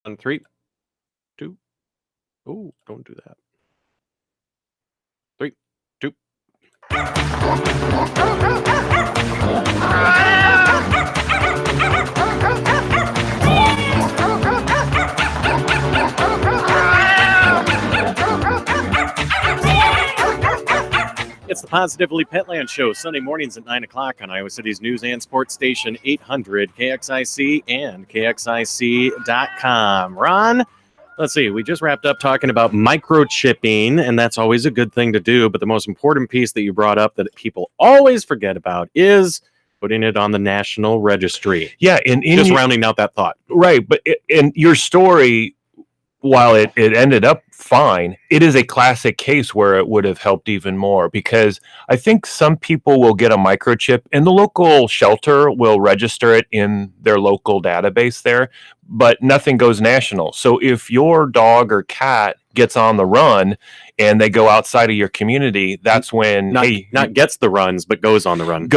On 3, 2. Oh, don't do that. 3, 2. It's the Positively Petland Show, Sunday mornings at 9 o'clock on Iowa City's news and sports station, 800 KXIC and KXIC.com. Ron, let's see, we just wrapped up talking about microchipping, and that's always a good thing to do, but the most important piece that you brought up that people always forget about is putting it on the National Registry. Yeah, just rounding out that thought. Right, but in your story, while it ended up fine, it is a classic case where it would have helped even more, because I think some people will get a microchip and the local shelter will register it in their local database there, but nothing goes national. So if your dog or cat gets on the run and they go outside of your community, that's when not gets the runs, but goes on the run.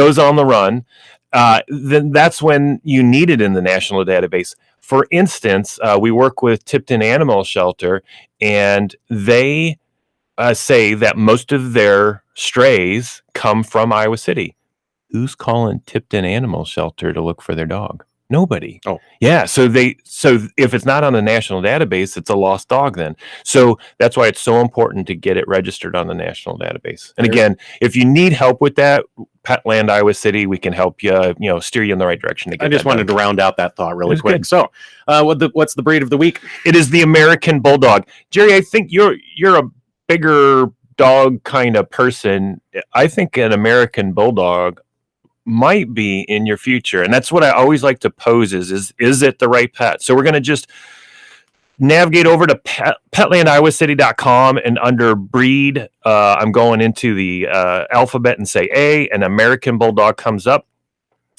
Then that's when you need it in the national database. For instance, we work with Tipton Animal Shelter, and they say that most of their strays come from Iowa City. Who's calling Tipton Animal Shelter to look for their dog? Nobody. Oh, yeah. So if it's not on the national database, it's a lost dog then. So that's why it's so important to get it registered on the national database. And again, if you need help with that, Petland, Iowa City, we can help you, steer you in the right direction to get. I just wanted to round out that thought really quick. Good. So, what's the breed of the week? It is the American Bulldog. Jerry, I think you're a bigger dog kind of person. I think an American Bulldog might be in your future, and that's what I always like to pose: is it the right pet? So we're going to just navigate over to petlandiowa.city.com, and under breed, I'm going into the alphabet and say A, and American Bulldog comes up.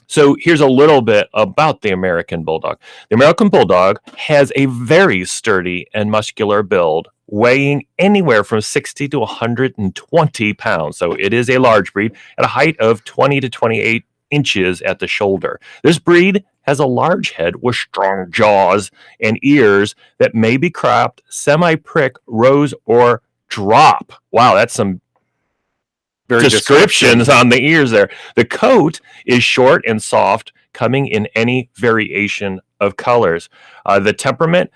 So here's a little bit about the American Bulldog. The American Bulldog has a very sturdy and muscular build, weighing anywhere from 60 to 120 pounds. So it is a large breed at a height of 20 to 28 inches at the shoulder. This breed has a large head with strong jaws and ears that may be cropped, semi-prick, rose, or drop. Wow, that's some descriptions on the ears there. The coat is short and soft, coming in any variation of colors. The temperament,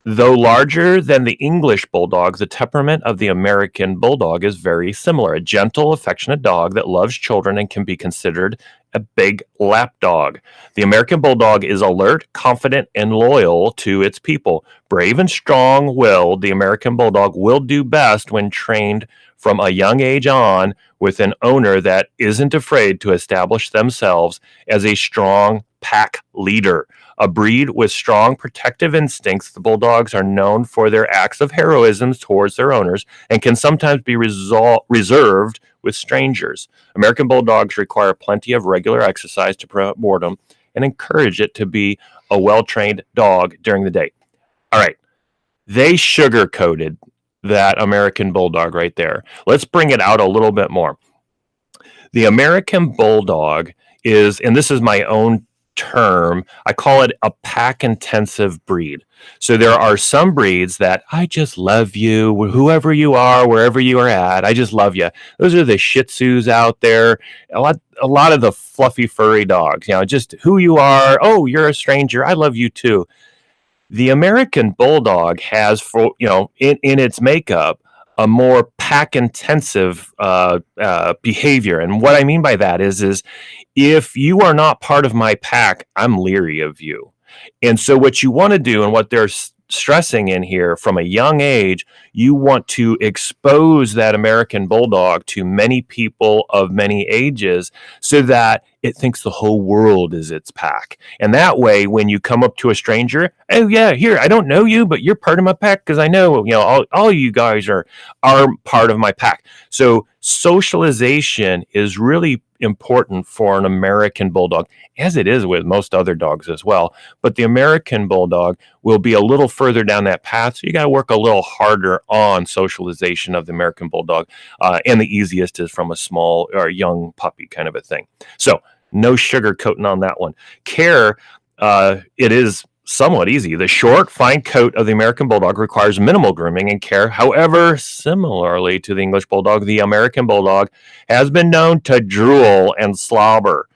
though larger than the English Bulldog, the temperament of the American Bulldog is very similar. A gentle, affectionate dog that loves children and can be considered a big lap dog. The American Bulldog is alert, confident, and loyal to its people. Brave and strong-willed, the American Bulldog will do best when trained from a young age on with an owner that isn't afraid to establish themselves as a strong pack leader. A breed with strong protective instincts, the Bulldogs are known for their acts of heroism towards their owners and can sometimes be reserved with strangers. American Bulldogs require plenty of regular exercise to prevent boredom and encourage it to be a well-trained dog during the day. All right, they sugar-coated that American Bulldog right there. Let's bring it out a little bit more. The American Bulldog is, and this is my own term, I call it a pack-intensive breed. So there are some breeds that I just love you, whoever you are, wherever you are at, I just love you. Those are the Shih Tzus out there, a lot of the fluffy, furry dogs, just who you are. Oh, you're a stranger, I love you too. The American Bulldog has, in its makeup, a more pack-intensive behavior. And what I mean by that is if you are not part of my pack, I'm leery of you. And so what you want to do, and what they're stressing in here from a young age, you want to expose that American Bulldog to many people of many ages so that it thinks the whole world is its pack. And that way, when you come up to a stranger, oh yeah, here, I don't know you, but you're part of my pack because I know, all you guys are part of my pack. So socialization is really important for an American Bulldog, as it is with most other dogs as well. But the American Bulldog will be a little further down that path, so you got to work a little harder on socialization of the American Bulldog. And the easiest is from a small or young puppy kind of a thing. So no sugar coating on that one. Care, it is somewhat easy. The short, fine coat of the American Bulldog requires minimal grooming and care. However, similarly to the English Bulldog, the American Bulldog has been known to drool and slobber.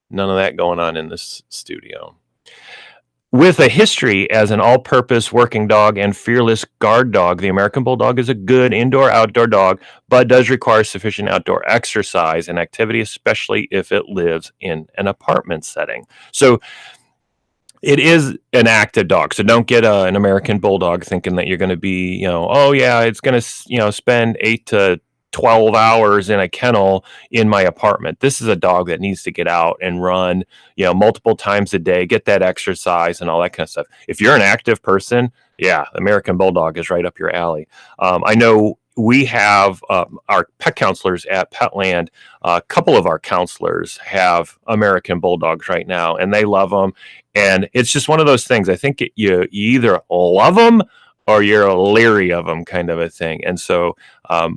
None of that going on in this studio. With a history as an all-purpose working dog and fearless guard dog, the American Bulldog is a good indoor-outdoor dog, but does require sufficient outdoor exercise and activity, especially if it lives in an apartment setting. So it is an active dog. So don't get an American Bulldog thinking that you're going to be, oh yeah, it's going to, spend 8 to 12 hours in a kennel in my apartment. This is a dog that needs to get out and run, multiple times a day, get that exercise and all that kind of stuff. If you're an active person, yeah, American Bulldog is right up your alley. I know we have our pet counselors at Petland. A couple of our counselors have American Bulldogs right now, and they love them. And it's just one of those things. I think you either love them or you're leery of them, kind of a thing. And so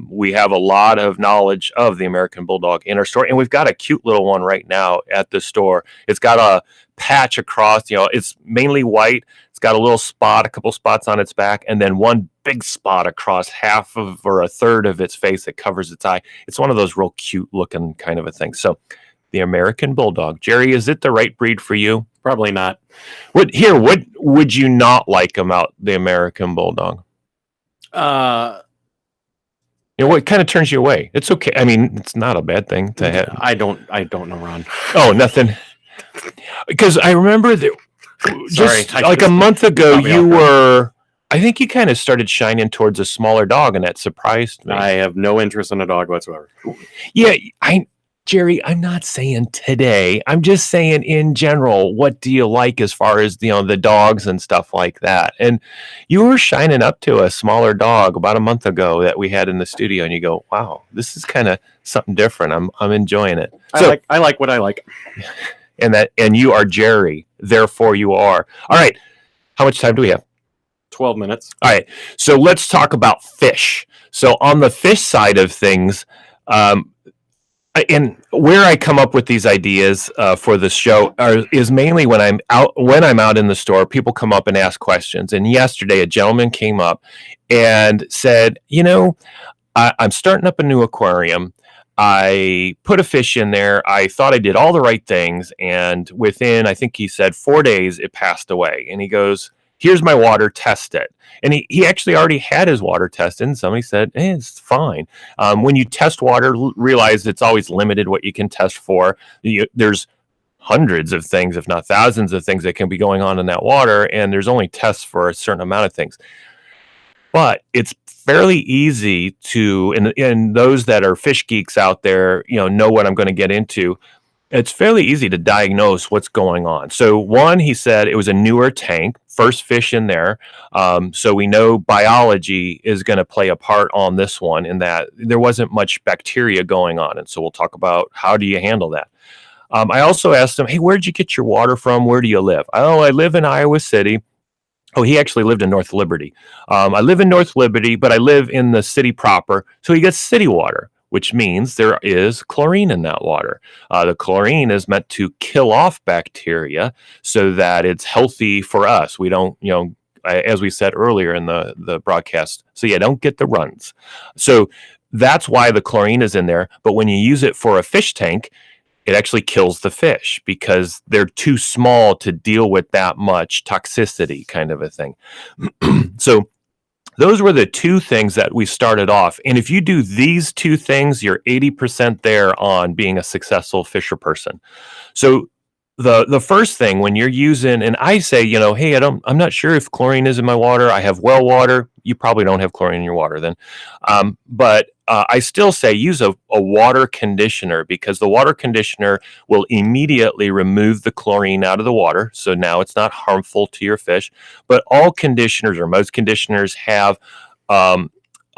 we have a lot of knowledge of the American Bulldog in our store, and we've got a cute little one right now at the store. It's got a patch across, it's mainly white. It's got a little spot, a couple spots on its back, and then one big spot across half of or a third of its face that covers its eye. It's one of those real cute looking kind of a thing. So the American Bulldog. Jerry, is it the right breed for you? Probably not. What would you not like about the American Bulldog? What kind of turns you away? It's okay. I mean, it's not a bad thing to have. I don't know, Ron. Oh, nothing. Because I remember that just like a month ago, I think you kind of started shining towards a smaller dog, and that surprised me. I have no interest in a dog whatsoever. Yeah, Jerry, I'm not saying today. I'm just saying in general, what do you like as far as, the dogs and stuff like that? And you were shining up to a smaller dog about a month ago that we had in the studio, and you go, wow, this is kind of something different. I'm enjoying it. I like what I like. And you are Jerry, therefore you are. All right. How much time do we have? 12 minutes. All right. So let's talk about fish. So on the fish side of things, and where I come up with these ideas for the show is mainly when I'm out in the store. People come up and ask questions. And yesterday, a gentleman came up and said, I'm starting up a new aquarium. I put a fish in there. I thought I did all the right things. And within, I think he said 4 days, it passed away. And he goes, here's my water, test it. And he actually already had his water tested, and somebody said, it's fine. When you test water, realize it's always limited what you can test for. There's hundreds of things, if not thousands of things that can be going on in that water, and there's only tests for a certain amount of things. But it's fairly easy to, and those that are fish geeks out there, know what I'm going to get into. It's fairly easy to diagnose what's going on. So one, he said it was a newer tank, first fish in there. So we know biology is going to play a part on this one in that there wasn't much bacteria going on. And so we'll talk about how do you handle that. I also asked him, hey, where'd you get your water from? Where do you live? Oh, I live in Iowa City. Oh, he actually lived in North Liberty. I live in North Liberty, but I live in the city proper. So he gets city water, which means there is chlorine in that water. The chlorine is meant to kill off bacteria so that it's healthy for us. We don't, as we said earlier in the broadcast, so don't get the runs. So that's why the chlorine is in there. But when you use it for a fish tank, it actually kills the fish because they're too small to deal with that much toxicity, kind of a thing. So those were the two things that we started off. And if you do these two things, you're 80% there on being a successful fisher person. So the first thing when you're using, and I say, hey, I'm not sure if chlorine is in my water. I have well water. You probably don't have chlorine in your water then. But I still say use a water conditioner, because the water conditioner will immediately remove the chlorine out of the water. So now it's not harmful to your fish. But all conditioners, or most conditioners, have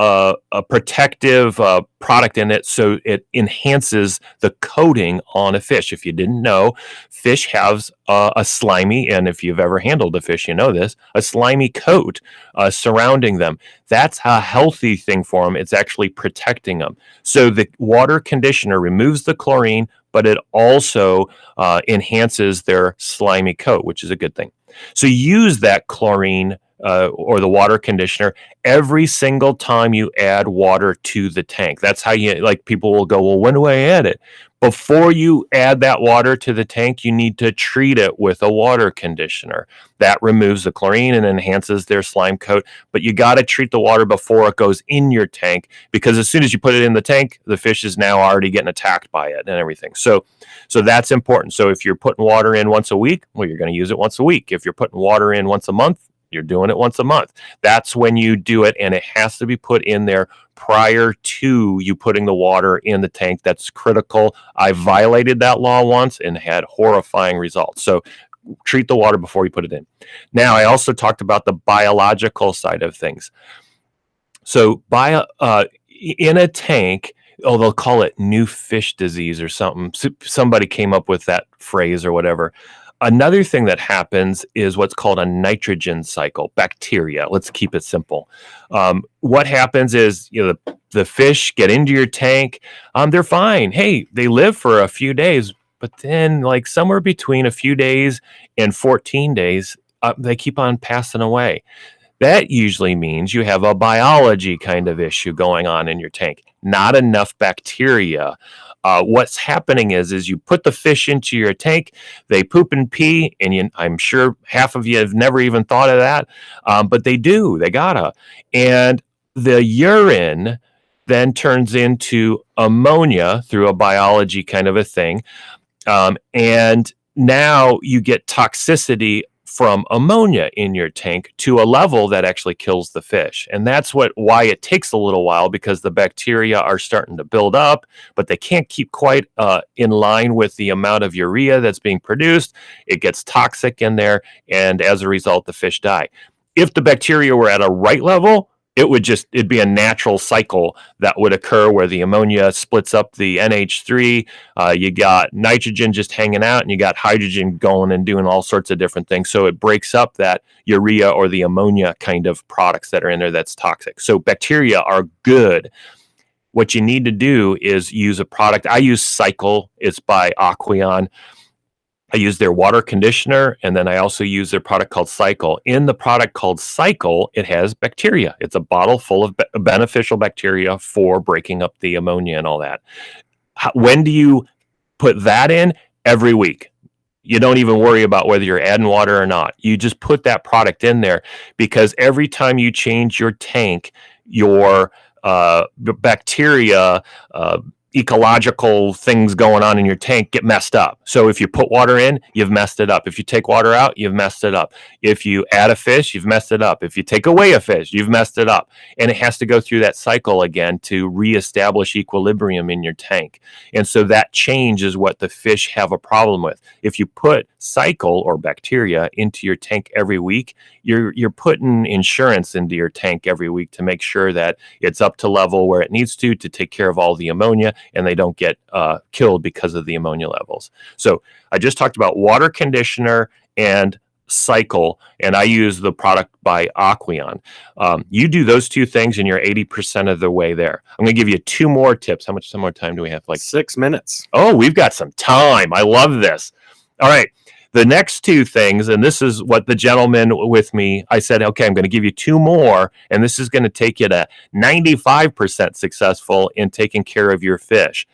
a protective product in it, so it enhances the coating on a fish. If you didn't know, fish has a slimy, and if you've ever handled a fish, you know this, a slimy coat surrounding them. That's a healthy thing for them. It's actually protecting them. So the water conditioner removes the chlorine, but it also enhances their slimy coat, which is a good thing. So use that chlorine or the water conditioner every single time you add water to the tank. That's how you, like, people will go, well, when do I add it? Before you add that water to the tank, you need to treat it with a water conditioner. That removes the chlorine and enhances their slime coat. But you got to treat the water before it goes in your tank, because as soon as you put it in the tank, the fish is now already getting attacked by it and everything. So that's important. So if you're putting water in once a week, well, you're going to use it once a week. If you're putting water in once a month, you're doing it once a month. That's when you do it, and it has to be put in there prior to you putting the water in the tank. That's critical. I violated that law once and had horrifying results. So treat the water before you put it in. Now, I also talked about the biological side of things. So in a tank, they'll call it new fish disease or something. Somebody came up with that phrase or whatever. Another thing that happens is what's called a nitrogen cycle, bacteria. Let's keep it simple. What happens is, the fish get into your tank. They're fine. Hey, they live for a few days, but then like somewhere between a few days and 14 days, they keep on passing away. That usually means you have a biology kind of issue going on in your tank. Not enough bacteria. What's happening is you put the fish into your tank, they poop and pee, and I'm sure half of you have never even thought of that, but they do. They gotta. And the urine then turns into ammonia through a biology kind of a thing, and now you get toxicity from ammonia in your tank to a level that actually kills the fish. And that's why it takes a little while, because the bacteria are starting to build up, but they can't keep quite in line with the amount of urea that's being produced. It gets toxic in there, and as a result, the fish die. If the bacteria were at a right level, it'd be a natural cycle that would occur where the ammonia splits up the NH3. You got nitrogen just hanging out, and you got hydrogen going and doing all sorts of different things. So it breaks up that urea or the ammonia kind of products that are in there that's toxic. So bacteria are good. What you need to do is use a product. I use Cycle. It's by Aquarium. I use their water conditioner, and then I also use their product called Cycle. In the product called Cycle, it has bacteria. It's a bottle full of beneficial bacteria for breaking up the ammonia and all that. When do you put that in? Every week. You don't even worry about whether you're adding water or not. You just put that product in there, because every time you change your tank, your bacteria, ecological things going on in your tank get messed up. So if you put water in, you've messed it up. If you take water out, you've messed it up. If you add a fish, you've messed it up. If you take away a fish, you've messed it up. And it has to go through that cycle again to reestablish equilibrium in your tank. And so that change is what the fish have a problem with. If you put Cycle or bacteria into your tank every week, you're putting insurance into your tank every week to make sure that it's up to level where it needs to take care of all the ammonia, and they don't get killed because of the ammonia levels. So I just talked about water conditioner and Cycle, and I use the product by Aquarium. You do those two things, and you're 80% of the way there. I'm going to give you two more tips. How much more time do we have? Like 6 minutes. Oh, we've got some time. I love this. All right. The next two things, and this is what the gentleman with me, I said, okay, I'm going to give you two more, and this is going to take you to 95% successful in taking care of your fish.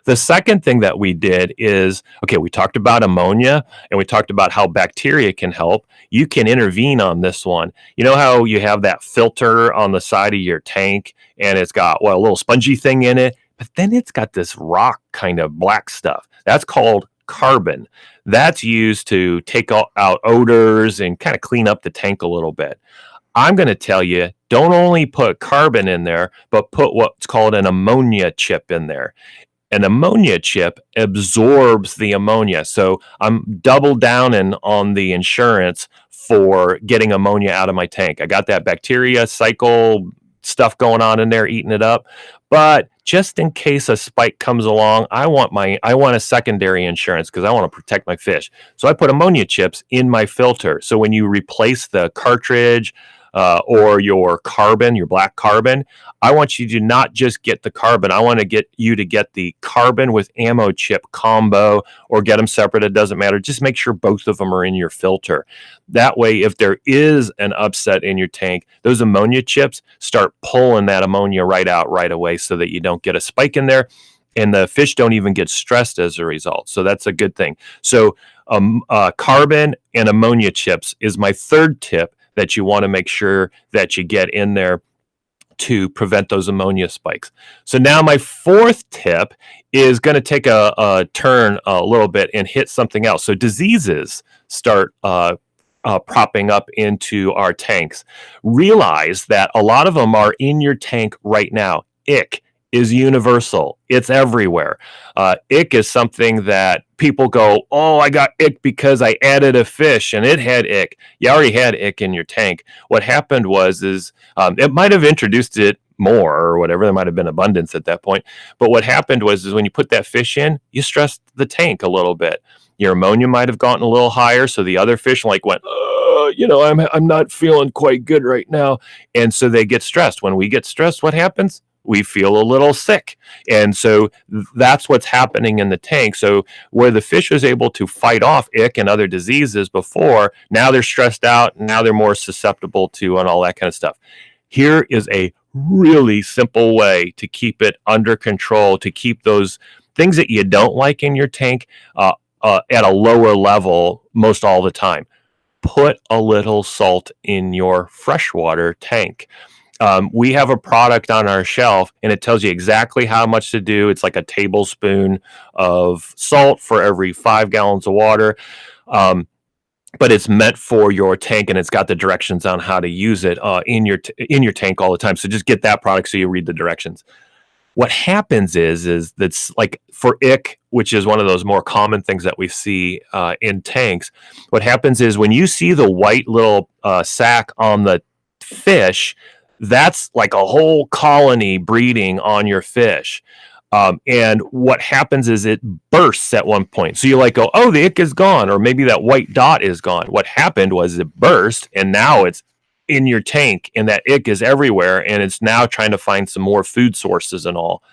The second thing that we did is, okay, we talked about ammonia, and we talked about how bacteria can help. You can intervene on this one. You know how you have that filter on the side of your tank, and it's got, a little spongy thing in it, but then it's got this rock kind of black stuff. That's called carbon. That's used to take out odors and kind of clean up the tank a little bit. I'm going to tell you, don't only put carbon in there, but put what's called an ammonia chip in there. An ammonia chip absorbs the ammonia. So I'm double downing on the insurance for getting ammonia out of my tank. I got that bacteria Cycle stuff going on in there eating it up. But just in case a spike comes along, I want a secondary insurance because I want to protect my fish. So I put ammonia chips in my filter. So when you replace the cartridge or your carbon, your black carbon, I want you to not just get the carbon. I want to get you to get the carbon with ammo chip combo, or get them separate. It doesn't matter. Just make sure both of them are in your filter. That way, if there is an upset in your tank, those ammonia chips start pulling that ammonia right out right away so that you don't get a spike in there. And the fish don't even get stressed as a result. So that's a good thing. So carbon and ammonia chips is my third tip that you want to make sure that you get in there to prevent those ammonia spikes. So now my fourth tip is going to take a turn a little bit and hit something else. So diseases start propping up into our tanks. Realize that a lot of them are in your tank right now. Ick is universal. It's everywhere. Ick is something that people go, oh, I got ick because I added a fish and it had ick. You already had ick in your tank. What happened was it might have introduced it more or whatever. There might have been abundance at that point. But what happened was when you put that fish in, you stressed the tank a little bit. Your ammonia might have gotten a little higher, so the other fish went, I'm not feeling quite good right now. And so they get stressed. When we get stressed, what happens? We feel a little sick. And so that's what's happening in the tank. So where the fish was able to fight off ick and other diseases before, now they're stressed out, now they're more susceptible to and all that kind of stuff. Here is a really simple way to keep it under control, to keep those things that you don't like in your tank at a lower level most all the time. Put a little salt in your freshwater tank. We have a product on our shelf and it tells you exactly how much to do. It's like a tablespoon of salt for every 5 gallons of water. But it's meant for your tank and it's got the directions on how to use it in your tank all the time. So just get that product so you read the directions. What happens is that's like for ick, which is one of those more common things that we see in tanks. What happens is when you see the white little sac on the fish, that's like a whole colony breeding on your fish. And what happens is it bursts at one point. So you go, oh, the ick is gone, or maybe that white dot is gone. What happened was it burst, and now it's in your tank, and that ick is everywhere, and it's now trying to find some more food sources and all.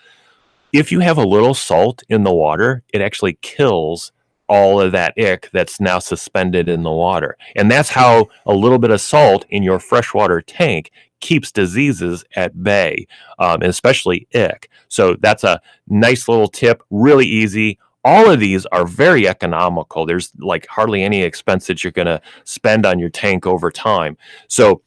If you have a little salt in the water, it actually kills all of that ick that's now suspended in the water. And that's how a little bit of salt in your freshwater tank keeps diseases at bay, and especially ick. So that's a nice little tip, really easy. All of these are very economical. There's hardly any expense that you're going to spend on your tank over time. So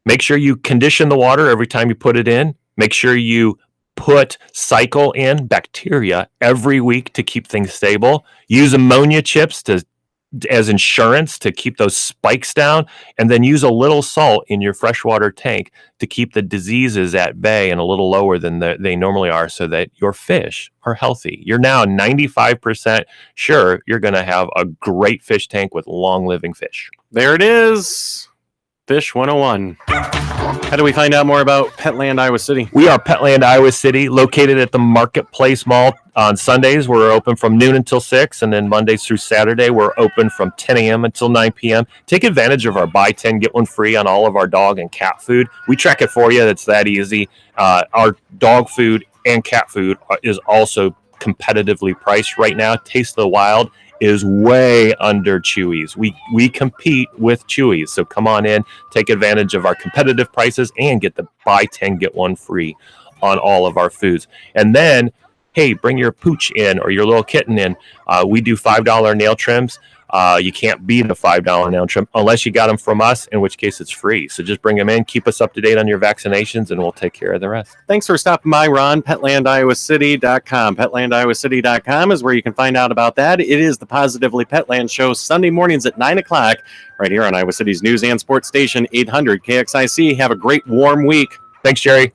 make sure you condition the water every time you put it in. Make sure you put cycle in bacteria every week to keep things stable. Use ammonia chips as insurance to keep those spikes down, and then use a little salt in your freshwater tank to keep the diseases at bay and a little lower than they normally are so that your fish are healthy. You're now 95% sure you're going to have a great fish tank with long living fish. There it is. Fish 101. How do we find out more about Petland, Iowa City? We are Petland, Iowa City, located at the Marketplace Mall. On Sundays, we're open from noon until 6, and then Mondays through Saturday, we're open from 10 a.m. until 9 p.m. Take advantage of our buy 10, get one free on all of our dog and cat food. We track it for you. It's that easy. Our dog food and cat food is also competitively priced right now. Taste of the Wild is way under Chewy's. We compete with Chewy's, so come on in, take advantage of our competitive prices, and get the buy 10, get one free on all of our foods. And then, hey, bring your pooch in or your little kitten in. We do $5 nail trims. You can't beat a $5 nail trim unless you got them from us, in which case it's free. So just bring them in, keep us up to date on your vaccinations, and we'll take care of the rest. Thanks for stopping by, Ron. PetlandIowaCity.com. PetlandIowaCity.com is where you can find out about that. It is the Positively Petland Show, Sunday mornings at 9 o'clock, right here on Iowa City's News and Sports Station, 800 KXIC. Have a great warm week. Thanks, Jerry.